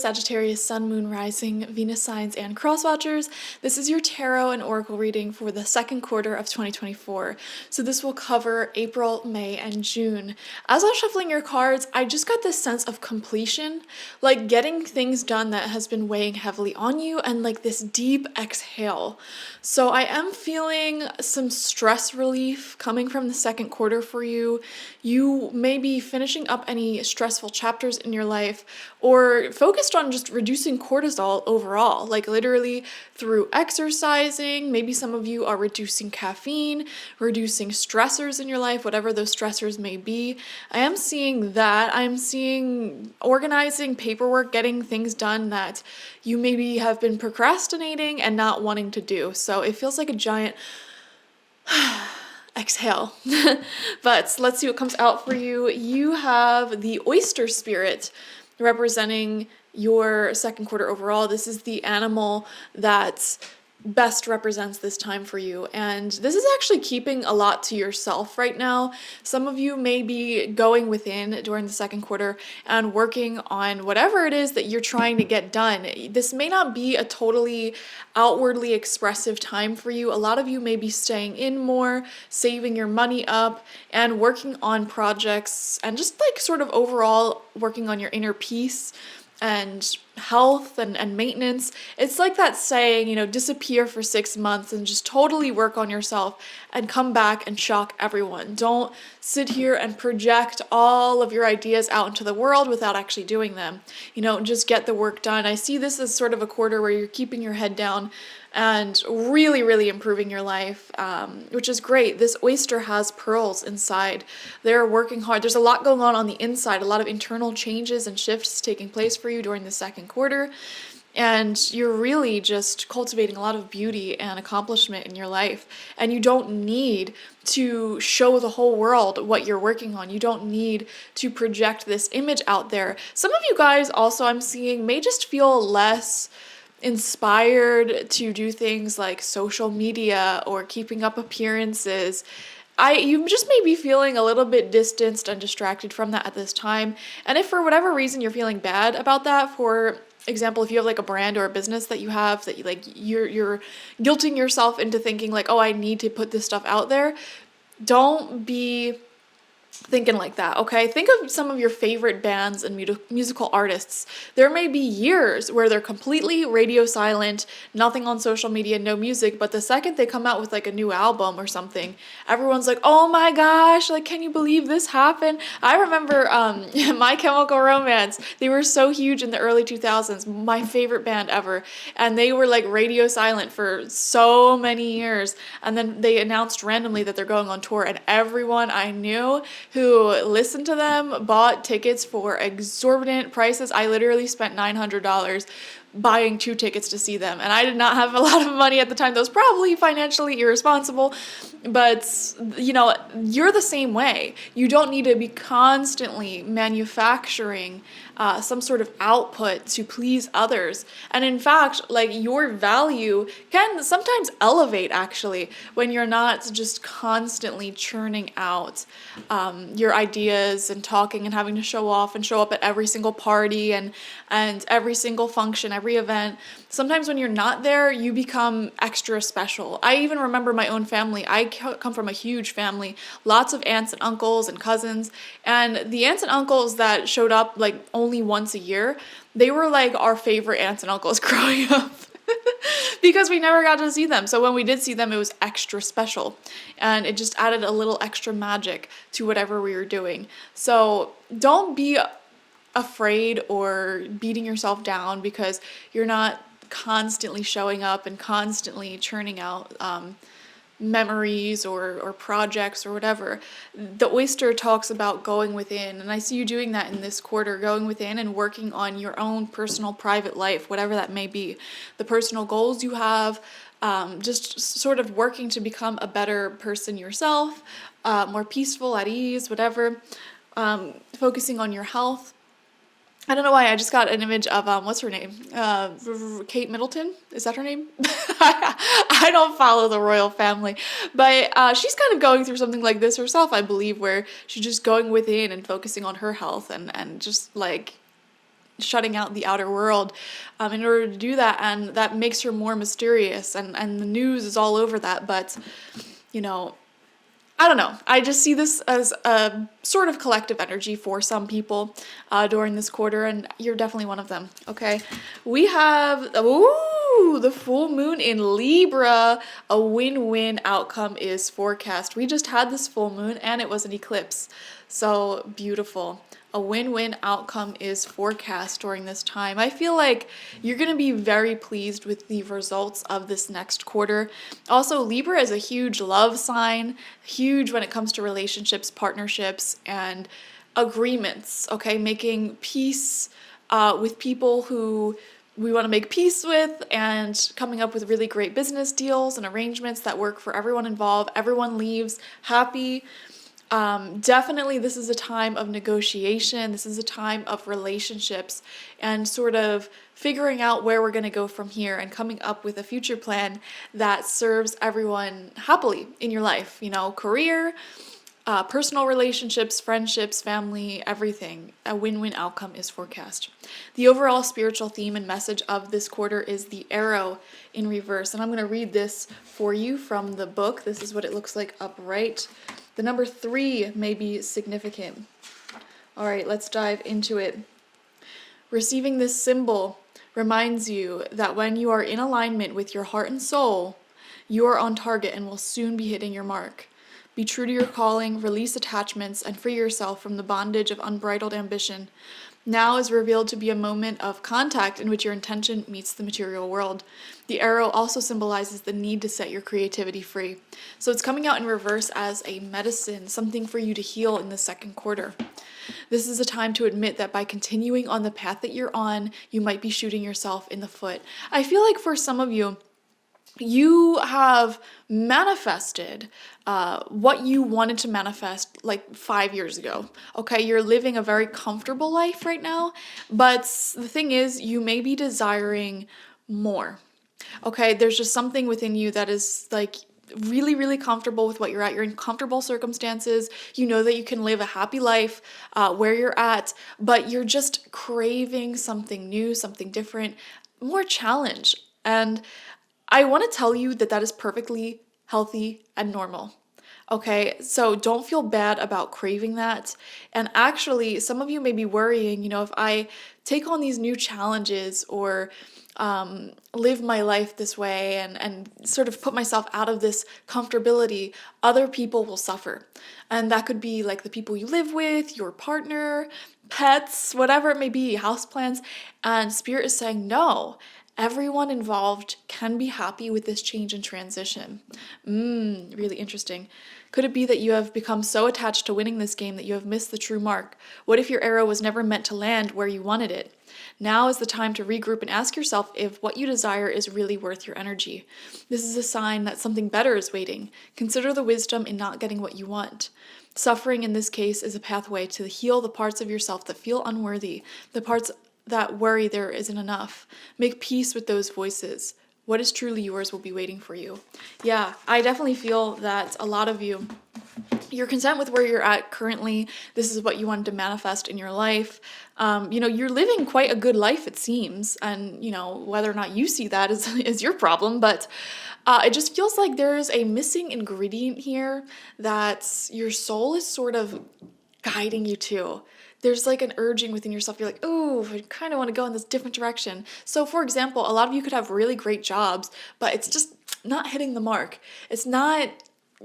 Sagittarius, Sun, Moon, Rising, Venus signs, and cross watchers. This is your tarot and oracle reading for the second quarter of 2024. So this will cover April, May, and June. As I was shuffling your cards, I just got this sense of completion, like getting things done that has been weighing heavily on you, and like this deep exhale. So I am feeling some stress relief coming from the second quarter for you. You may be finishing up any stressful chapters in your life, or focused on just reducing cortisol overall, like literally through exercising. Maybe some of you are reducing caffeine, reducing stressors in your life, whatever those stressors may be. I am seeing that. I'm seeing organizing paperwork, getting things done that you maybe have been procrastinating and not wanting to do. So it feels like a giant exhale. But let's see what comes out for you. You have the oyster spirit representing your second quarter overall. This is the animal that best represents this time for you, and this is actually keeping a lot to yourself right now. Some of you may be going within during the second quarter and working on whatever it is that you're trying to get done. This may not be a totally outwardly expressive time for you. A lot of you may be staying in more, saving your money up, and working on projects, and just like sort of overall working on your inner peace and health and maintenance. It's like that saying, disappear for 6 months and just totally work on yourself and come back and shock everyone. Don't sit here and project all of your ideas out into the world without actually doing them. Just get the work done. I see this as sort of a quarter where you're keeping your head down and really, really improving your life, which is great. This oyster has pearls inside. They're working hard. There's a lot going on the inside, a lot of internal changes and shifts taking place for you during the second quarter. And you're really just cultivating a lot of beauty and accomplishment in your life. And you don't need to show the whole world what you're working on. You don't need to project this image out there. Some of you guys also, I'm seeing, may just feel less inspired to do things like social media or keeping up appearances. You just may be feeling a little bit distanced and distracted from that at this time. And if for whatever reason you're feeling bad about that, for example, if you have like a brand or a business that you have that you're guilting yourself into thinking like, oh, I need to put this stuff out there, don't be thinking like that, okay? Think of some of your favorite bands and musical artists. There may be years where they're completely radio silent, nothing on social media, no music, but the second they come out with like a new album or something, everyone's like, oh my gosh, like, can you believe this happened? I remember My Chemical Romance. They were so huge in the early 2000s, my favorite band ever, and they were like radio silent for so many years, and then they announced randomly that they're going on tour, and everyone I knew who listened to them bought tickets for exorbitant prices. I literally spent $900 buying 2 tickets to see them, and I did not have a lot of money at the time. That was probably financially irresponsible, but you're the same way. You don't need to be constantly manufacturing some sort of output to please others. And in fact, like, your value can sometimes elevate actually when you're not just constantly churning out your ideas and talking and having to show off and show up at every single party and every single function, every event. Sometimes when you're not there, you become extra special. I even remember my own family. I come from a huge family, lots of aunts and uncles and cousins, and the aunts and uncles that showed up like only once a year, they were like our favorite aunts and uncles growing up. Because we never got to see them. So when we did see them, it was extra special. And it just added a little extra magic to whatever we were doing. So don't be afraid or beating yourself down because you're not constantly showing up and constantly churning out memories or projects or whatever. The oyster talks about going within, and I see you doing that in this quarter, going within and working on your own personal private life, whatever that may be, the personal goals you have, just sort of working to become a better person yourself, more peaceful, at ease, whatever, focusing on your health. I don't know why, I just got an image of, what's her name? Kate Middleton? Is that her name? I don't follow the royal family, but she's kind of going through something like this herself, I believe, where she's just going within and focusing on her health and just like shutting out the outer world in order to do that. And that makes her more mysterious, and the news is all over that. But, you know, I don't know. I just see this as a sort of collective energy for some people during this quarter, and you're definitely one of them, okay? We have, the full moon in Libra. A win-win outcome is forecast. We just had this full moon, and it was an eclipse. So beautiful. A win-win outcome is forecast during this time. I feel like you're going to be very pleased with the results of this next quarter. Also, Libra is a huge love sign, huge when it comes to relationships, partnerships, and agreements, okay? Making peace with people who we want to make peace with, and coming up with really great business deals and arrangements that work for everyone involved. Everyone leaves happy. Definitely this is a time of negotiation. This is a time of relationships and sort of figuring out where we're going to go from here and coming up with a future plan that serves everyone happily in your life. You know, career, personal relationships, friendships, family, everything. A win-win outcome is forecast. The overall spiritual theme and message of this quarter is the arrow in reverse. And I'm going to read this for you from the book. This is what it looks like upright. The number 3 may be significant. All right, let's dive into it. Receiving this symbol reminds you that when you are in alignment with your heart and soul, you are on target and will soon be hitting your mark. Be true to your calling, release attachments, and free yourself from the bondage of unbridled ambition. Now is revealed to be a moment of contact in which your intention meets the material world. The arrow also symbolizes the need to set your creativity free. So it's coming out in reverse as a medicine, something for you to heal in the second quarter. This is a time to admit that by continuing on the path that you're on, you might be shooting yourself in the foot. I feel like for some of you, you have manifested what you wanted to manifest like 5 years ago. Okay, you're living a very comfortable life right now, but the thing is, you may be desiring more. Okay, there's just something within you that is like really, really comfortable with what you're at. You're in comfortable circumstances. You know that you can live a happy life where you're at, but you're just craving something new, something different, more challenge. And I want to tell you that that is perfectly healthy and normal. Okay, so don't feel bad about craving that. And actually, some of you may be worrying, if I take on these new challenges or live my life this way and sort of put myself out of this comfortability, other people will suffer. And that could be like the people you live with, your partner, pets, whatever it may be, houseplants. And Spirit is saying, no. Everyone involved can be happy with this change and transition. Really interesting. Could it be that you have become so attached to winning this game that you have missed the true mark? What if your arrow was never meant to land where you wanted it? Now is the time to regroup and ask yourself if what you desire is really worth your energy. This is a sign that something better is waiting. Consider the wisdom in not getting what you want. Suffering in this case is a pathway to heal the parts of yourself that feel unworthy, the parts that worry there isn't enough. Make peace with those voices. What is truly yours will be waiting for you. Yeah, I definitely feel that a lot of you, you're content with where you're at currently. This is what you wanted to manifest in your life. You're living quite a good life, it seems. And, whether or not you see that is your problem. But it just feels like there's a missing ingredient here that your soul is sort of guiding you to. There's like an urging within yourself. You're like, oh, I kind of want to go in this different direction. So for example, a lot of you could have really great jobs, but it's just not hitting the mark. It's not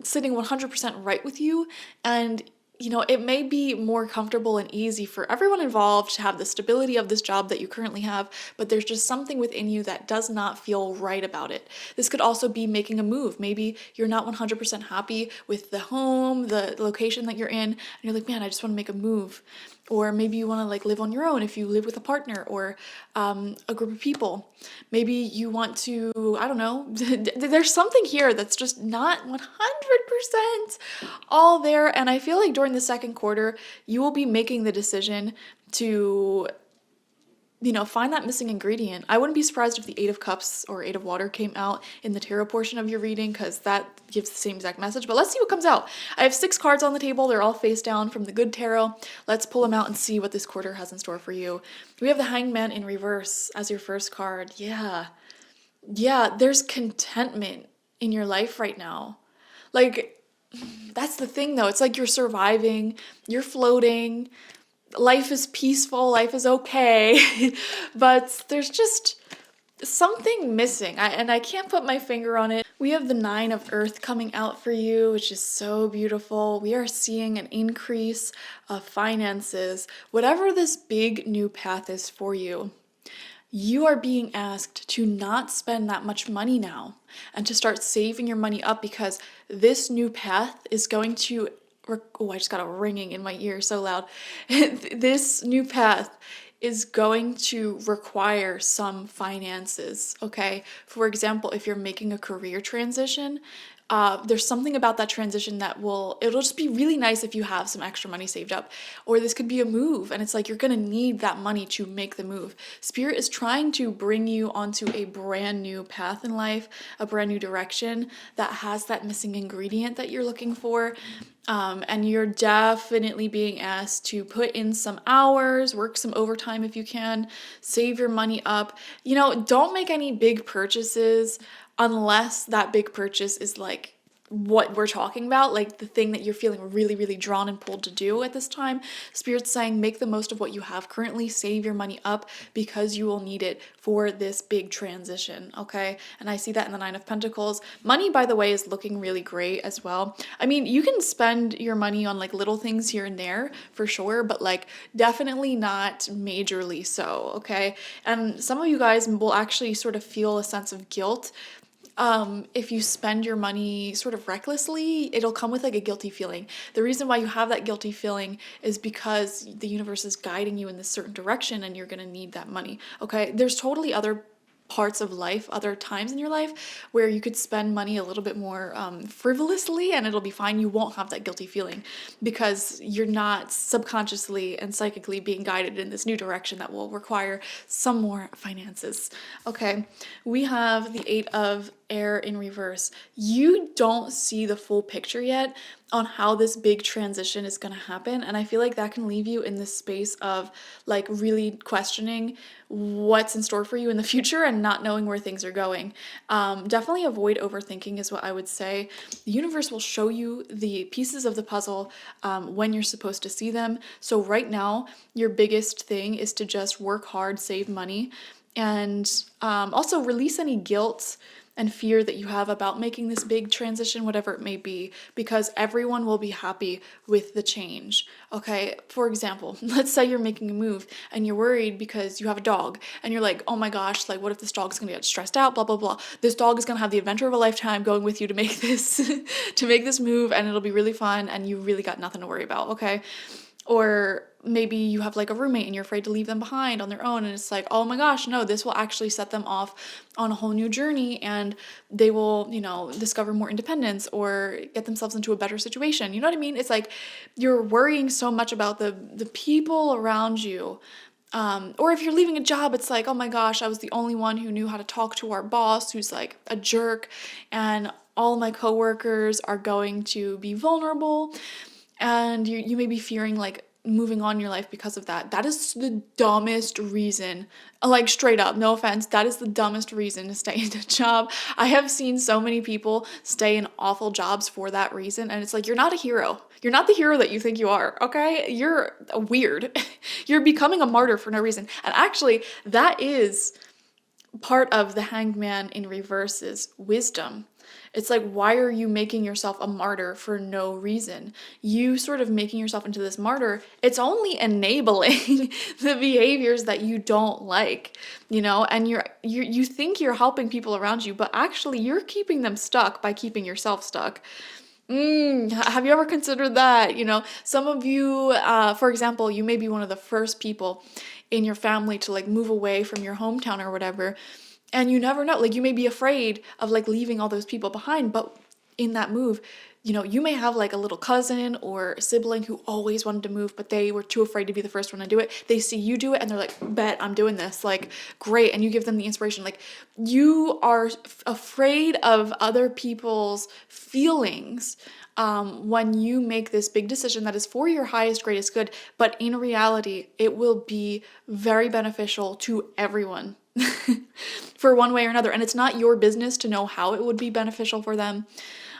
sitting 100% right with you. And, it may be more comfortable and easy for everyone involved to have the stability of this job that you currently have, but there's just something within you that does not feel right about it. This could also be making a move. Maybe you're not 100% happy with the home, the location that you're in, and you're like, man, I just want to make a move. Or maybe you want to live on your own if you live with a partner or a group of people. Maybe you want to, I don't know, there's something here that's just not 100% all there. And I feel like during the second quarter, you will be making the decision to find that missing ingredient. I wouldn't be surprised if the Eight of Cups or Eight of Water came out in the tarot portion of your reading, because that gives the same exact message. But let's see what comes out. I have 6 cards on the table. They're all face down from the good tarot. Let's pull them out and see what this quarter has in store for you. We have the Hangman in reverse as your first card. Yeah, there's contentment in your life right now. Like, that's the thing though. It's like you're surviving, you're floating, life is peaceful, life is okay, but there's just something missing. I can't put my finger on it. We have the 9 of Earth coming out for you, which is so beautiful. We are seeing an increase of finances. Whatever this big new path is for you, you are being asked to not spend that much money now and to start saving your money up, because this new path is going to I just got a ringing in my ear so loud. This new path is going to require some finances, okay? For example, if you're making a career transition, there's something about that transition that it'll just be really nice if you have some extra money saved up. Or this could be a move, and it's like you're gonna need that money to make the move. Spirit is trying to bring you onto a brand new path in life, a brand new direction that has that missing ingredient that you're looking for. And you're definitely being asked to put in some hours, work some overtime if you can, save your money up. Don't make any big purchases unless that big purchase is like what we're talking about, like the thing that you're feeling really, really drawn and pulled to do at this time. Spirit's saying make the most of what you have currently, save your money up, because you will need it for this big transition, okay? And I see that in the 9 of Pentacles. Money, by the way, is looking really great as well. I mean, you can spend your money on like little things here and there for sure, but like definitely not majorly so, okay? And some of you guys will actually sort of feel a sense of guilt if you spend your money sort of recklessly. It'll come with like a guilty feeling. The reason why you have that guilty feeling is because the universe is guiding you in this certain direction and you're gonna need that money, okay? There's totally other parts of life, other times in your life where you could spend money a little bit more frivolously and it'll be fine. You won't have that guilty feeling because you're not subconsciously and psychically being guided in this new direction that will require some more finances. Okay, we have the 8 of Air in reverse. You don't see the full picture yet on how this big transition is going to happen, and I feel like that can leave you in this space of like really questioning what's in store for you in the future and not knowing where things are going. Definitely avoid overthinking is what I would say. The universe will show you the pieces of the puzzle when you're supposed to see them. So right now, your biggest thing is to just work hard, save money, and also release any guilt and fear that you have about making this big transition, whatever it may be, because everyone will be happy with the change, okay? For example, let's say you're making a move and you're worried because you have a dog and you're like, oh my gosh, like what if this dog's gonna get stressed out, blah, blah, blah. This dog is gonna have the adventure of a lifetime going with you to make this, to make this move, and it'll be really fun and you really got nothing to worry about, okay? Or maybe you have like a roommate and you're afraid to leave them behind on their own, and it's like, oh my gosh, no, this will actually set them off on a whole new journey and they will, discover more independence or get themselves into a better situation. You know what I mean? It's like you're worrying so much about the people around you. Or if you're leaving a job, it's like, oh my gosh, I was the only one who knew how to talk to our boss who's like a jerk, and all my coworkers are going to be vulnerable. And you may be fearing like moving on in your life because of that. That is the dumbest reason, like straight up, no offense, that is the dumbest reason to stay in a job. I have seen so many people stay in awful jobs for that reason, and it's like, you're not a hero. You're not the hero that you think you are, okay? You're weird. You're becoming a martyr for no reason. And actually, that is part of the Hanged Man in reverse's wisdom. It's like, why are you making yourself a martyr for no reason? You sort of making yourself into this martyr, it's only enabling the behaviors that you don't like, and you think you're helping people around you, but actually you're keeping them stuck by keeping yourself stuck. Have you ever considered that? Some of you, for example, you may be one of the first people in your family to like move away from your hometown or whatever. And you never know, like you may be afraid of like leaving all those people behind, but in that move, you may have like a little cousin or a sibling who always wanted to move, but they were too afraid to be the first one to do it. They see you do it and they're like, bet I'm doing this. Like, great. And you give them the inspiration. Like, you are afraid of other people's feelings when you make this big decision that is for your highest, greatest good. But in reality, it will be very beneficial to everyone for one way or another. And it's not your business to know how it would be beneficial for them.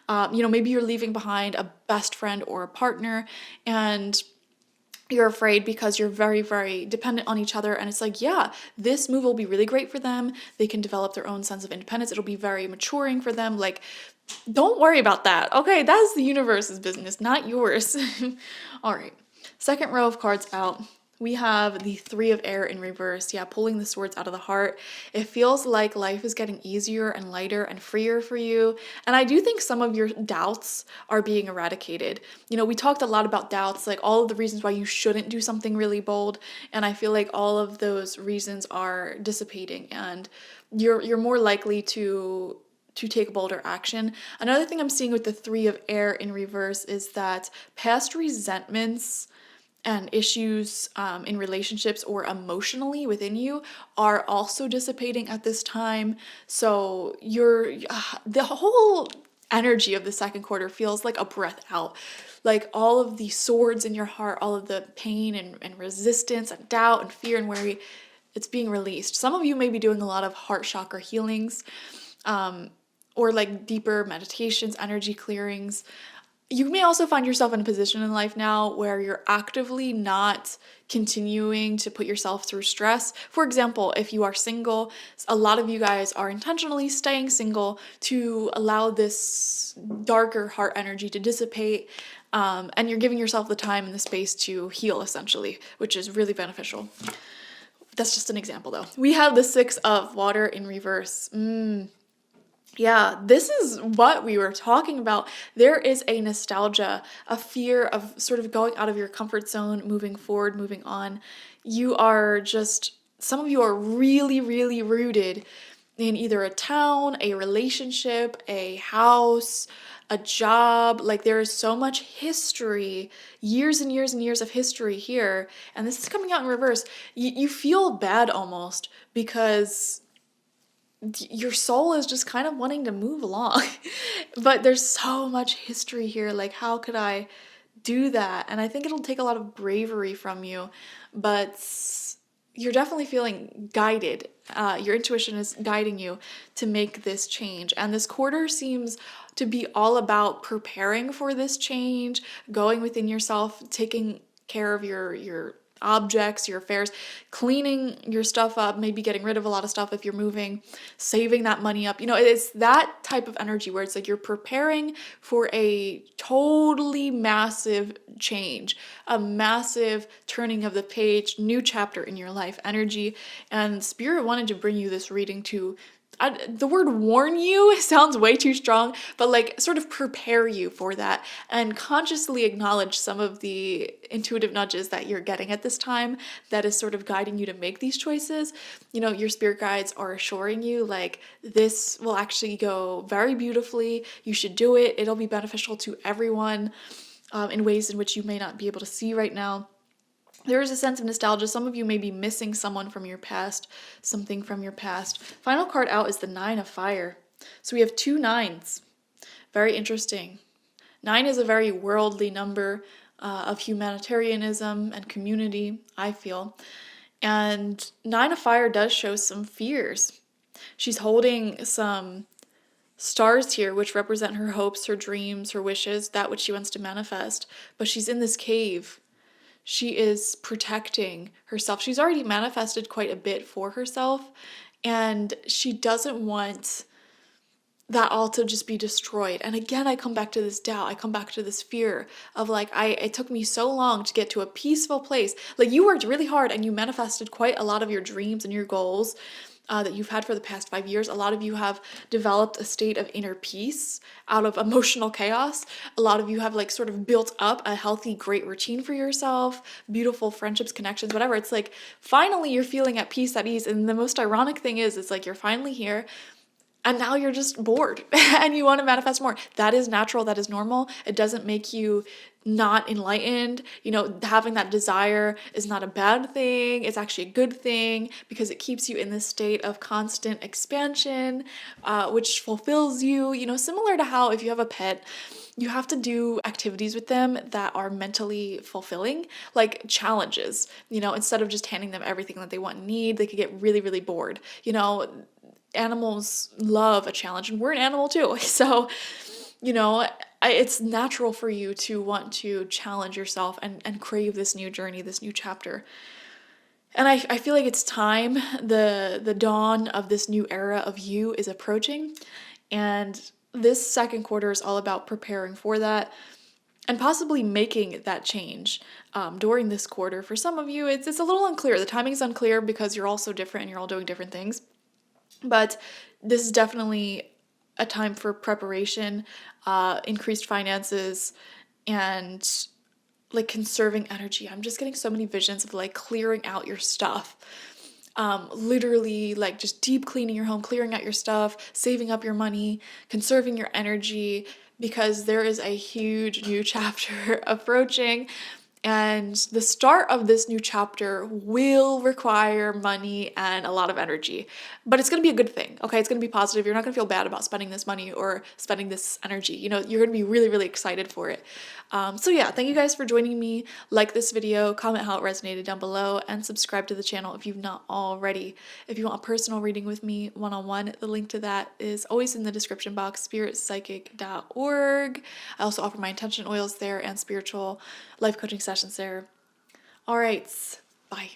Maybe you're leaving behind a best friend or a partner and you're afraid because you're very, very dependent on each other. And it's like, yeah, this move will be really great for them. They can develop their own sense of independence. It'll be very maturing for them. Like, don't worry about that. Okay, that's the universe's business, not yours. All right. Second row of cards out. We have the Three of Air in reverse. Yeah, pulling the swords out of the heart. It feels like life is getting easier and lighter and freer for you. And I do think some of your doubts are being eradicated. We talked a lot about doubts, like all of the reasons why you shouldn't do something really bold. And I feel like all of those reasons are dissipating and you're more likely to take bolder action. Another thing I'm seeing with the Three of Air in reverse is that past resentments and issues in relationships or emotionally within you are also dissipating at this time. So the whole energy of the second quarter feels like a breath out. Like all of the swords in your heart, all of the pain and resistance and doubt and fear and worry, it's being released. Some of you may be doing a lot of heart chakra healings or like deeper meditations, energy clearings. You may also find yourself in a position in life now where you're actively not continuing to put yourself through stress. For example, if you are single, a lot of you guys are intentionally staying single to allow this darker heart energy to dissipate, and you're giving yourself the time and the space to heal, essentially, which is really beneficial. That's just an example, though. We have the Six of Water in reverse. Yeah, this is what we were talking about. There is a nostalgia, a fear of sort of going out of your comfort zone, moving forward, moving on. Some of you are really, really rooted in either a town, a relationship, a house, a job. Like there is so much history, years and years and years of history here. And this is coming out in reverse. You feel bad almost because your soul is just kind of wanting to move along. But there's so much history here. Like, how could I do that? And I think it'll take a lot of bravery from you, but you're definitely feeling guided. Your intuition is guiding you to make this change. And this quarter seems to be all about preparing for this change, going within yourself, taking care of your objects, your affairs, cleaning your stuff up, maybe getting rid of a lot of stuff if you're moving, saving that money up. It's that type of energy where it's like you're preparing for a totally massive change, a massive turning of the page, new chapter in your life energy. And Spirit wanted to bring you this reading to the word warn you sounds way too strong, but like sort of prepare you for that and consciously acknowledge some of the intuitive nudges that you're getting at this time that is sort of guiding you to make these choices. Your spirit guides are assuring you like this will actually go very beautifully. You should do it. It'll be beneficial to everyone in ways in which you may not be able to see right now. There is a sense of nostalgia. Some of you may be missing someone from your past, something from your past. Final card out is the Nine of Fire. So we have 2 nines. Very interesting. 9 is a very worldly number of humanitarianism and community, I feel. And 9 of Fire does show some fears. She's holding some stars here, which represent her hopes, her dreams, her wishes, that which she wants to manifest. But she's in this cave. She is protecting herself. She's already manifested quite a bit for herself, and she doesn't want that all to just be destroyed. And again, I come back to this doubt. I come back to this fear of like, it took me so long to get to a peaceful place. Like you worked really hard and you manifested quite a lot of your dreams and your goals that you've had for the past 5 years. A lot of you have developed a state of inner peace out of emotional chaos. A lot of you have like sort of built up a healthy, great routine for yourself, beautiful friendships, connections, whatever. It's like finally you're feeling at peace, at ease. And the most ironic thing is, it's like you're finally here. and now you're just bored and you want to manifest more. That is natural. That is normal. It doesn't make you not enlightened. You know, having that desire is not a bad thing. It's actually a good thing because it keeps you in this state of constant expansion, which fulfills you. You know, similar to how if you have a pet, you have to do activities with them that are mentally fulfilling, like challenges. You know, instead of just handing them everything that they want and need, they could get really, really bored. You know, animals love a challenge, and we're an animal too. So, you know, it's natural for you to want to challenge yourself and crave this new journey, this new chapter. And I feel like it's time. The dawn of this new era of you is approaching. And this second quarter is all about preparing for that and possibly making that change during this quarter. For some of you, it's a little unclear. The timing is unclear because you're all so different and you're all doing different things. But this is definitely a time for preparation, increased finances, and like conserving energy. I'm just getting so many visions of like clearing out your stuff. Literally like just deep cleaning your home, clearing out your stuff, saving up your money, conserving your energy, because there is a huge new chapter approaching. And the start of this new chapter will require money and a lot of energy. But it's going to be a good thing, okay? It's going to be positive. You're not going to feel bad about spending this money or spending this energy. You know, you're going to be really, really excited for it. So yeah, thank you guys for joining me. Like this video, comment how it resonated down below, and subscribe to the channel if you've not already. If you want a personal reading with me one-on-one, the link to that is always in the description box, spiritpsychic.org. I also offer my intention oils there and spiritual life coaching sessions there. All right, bye.